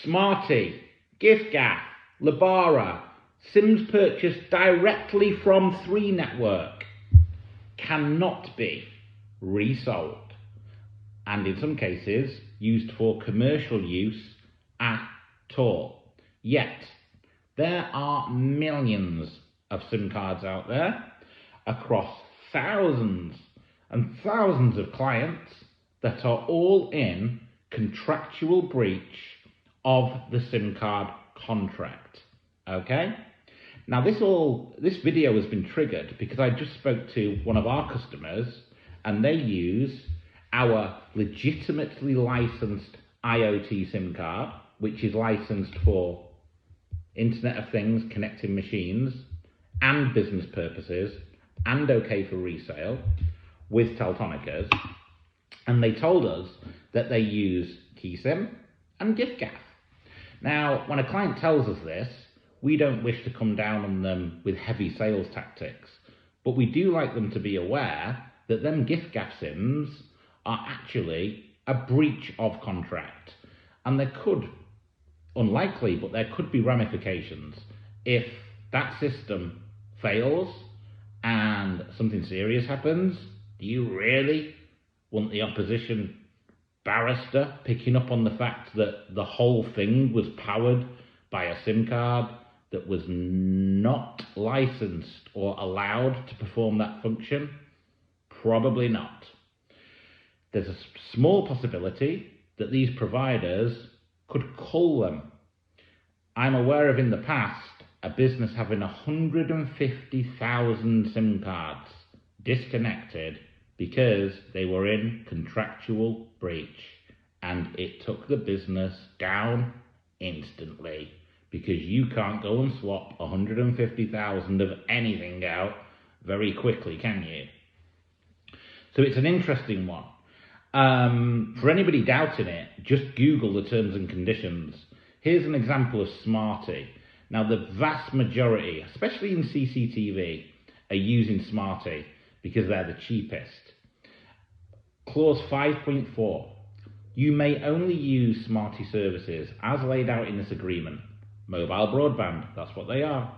Smarty, Giffgaff, Lebara, SIMs purchased directly from 3 network cannot be resold, and in some cases used for commercial use at all. Yet there are millions of SIM cards out there across thousands and thousands of clients that are all in contractual breach of the SIM card contract. Okay? Now this video has been triggered because I just spoke to one of our customers and they use our legitimately licensed IoT SIM card, which is licensed for Internet of Things, connecting machines, and business purposes, and okay for resale, with Teltonicas. And they told us that they use KeySim and Giffgaff. Now, when a client tells us this, we don't wish to come down on them with heavy sales tactics, but we do like them to be aware that them Giffgaff SIMs are actually a breach of contract. And there could, unlikely, but there could be ramifications if that system fails and something serious happens. Do you really want the opposition barrister picking up on the fact that the whole thing was powered by a SIM card that was not licensed or allowed to perform that function? Probably not. There's a small possibility that these providers could cull them. I'm aware of in the past a business having 150,000 SIM cards disconnected because they were in contractual breach, and it took the business down instantly, because you can't go and swap 150,000 of anything out very quickly, can you? So it's an interesting one. For anybody doubting it, just Google the terms and conditions. Here's an example of Smarty. Now, the vast majority, especially in CCTV, are using Smarty because they're the cheapest. Clause 5.4. You may only use Smarty services as laid out in this agreement. Mobile broadband, that's what they are.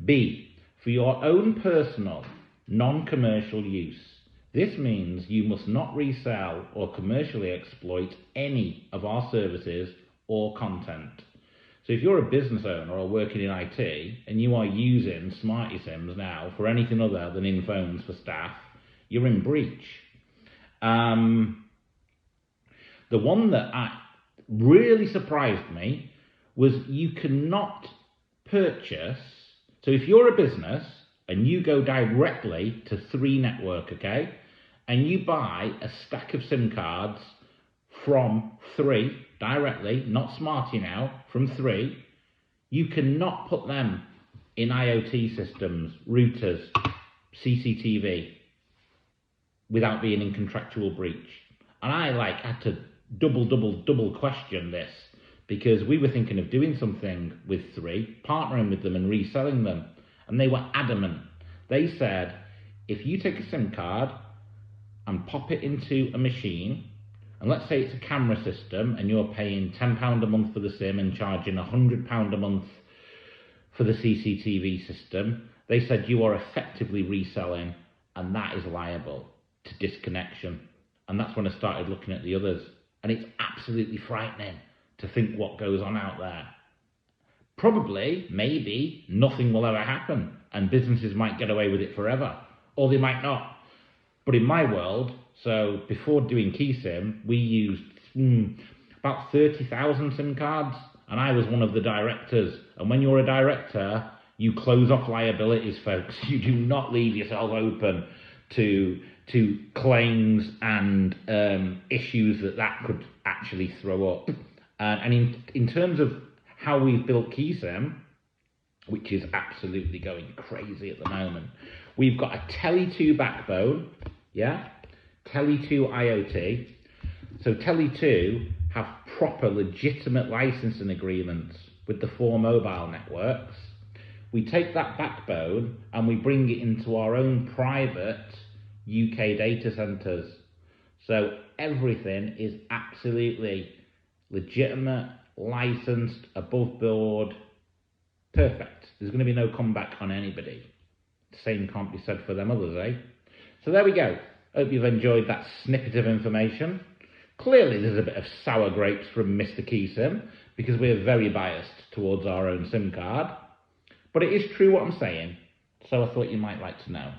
B, for your own personal, non-commercial use. This means you must not resell or commercially exploit any of our services or content. So if you're a business owner or working in IT and you are using Smarty SIMs now for anything other than in phones for staff, you're in breach. The one that really surprised me was you cannot purchase. So if you're a business and you go directly to 3 network, okay, and you buy a stack of SIM cards from 3 directly, not Smarty now, from 3, you cannot put them in IoT systems, routers, CCTV, without being in contractual breach. And I had to double question this, because we were thinking of doing something with 3, partnering with them and reselling them, and they were adamant. They said, if you take a SIM card and pop it into a machine, and let's say it's a camera system and you're paying £10 a month for the SIM and charging £100 a month for the CCTV system, they said you are effectively reselling, and that is liable to disconnection. And that's when I started looking at the others, and it's absolutely frightening to think what goes on out there. Probably, maybe, nothing will ever happen and businesses might get away with it forever, or they might not. But in my world, so before doing KeySim, we used about 30,000 SIM cards, and I was one of the directors. And when you're a director, you close off liabilities, folks. You do not leave yourself open to claims and issues that could actually throw up. And in terms of how we've built KeySim, which is absolutely going crazy at the moment, we've got a Tele2 backbone, yeah? Tele2 IoT. So Tele2 have proper legitimate licensing agreements with the 4 mobile networks. We take that backbone and we bring it into our own private UK data centres. So everything is absolutely legitimate licensed, above board, perfect. There's going to be no comeback on anybody. The same can't be said for them others, eh? So there we go. Hope you've enjoyed that snippet of information. Clearly there's a bit of sour grapes from Mr. KeySim, because we're very biased towards our own SIM card. But it is true what I'm saying, so I thought you might like to know.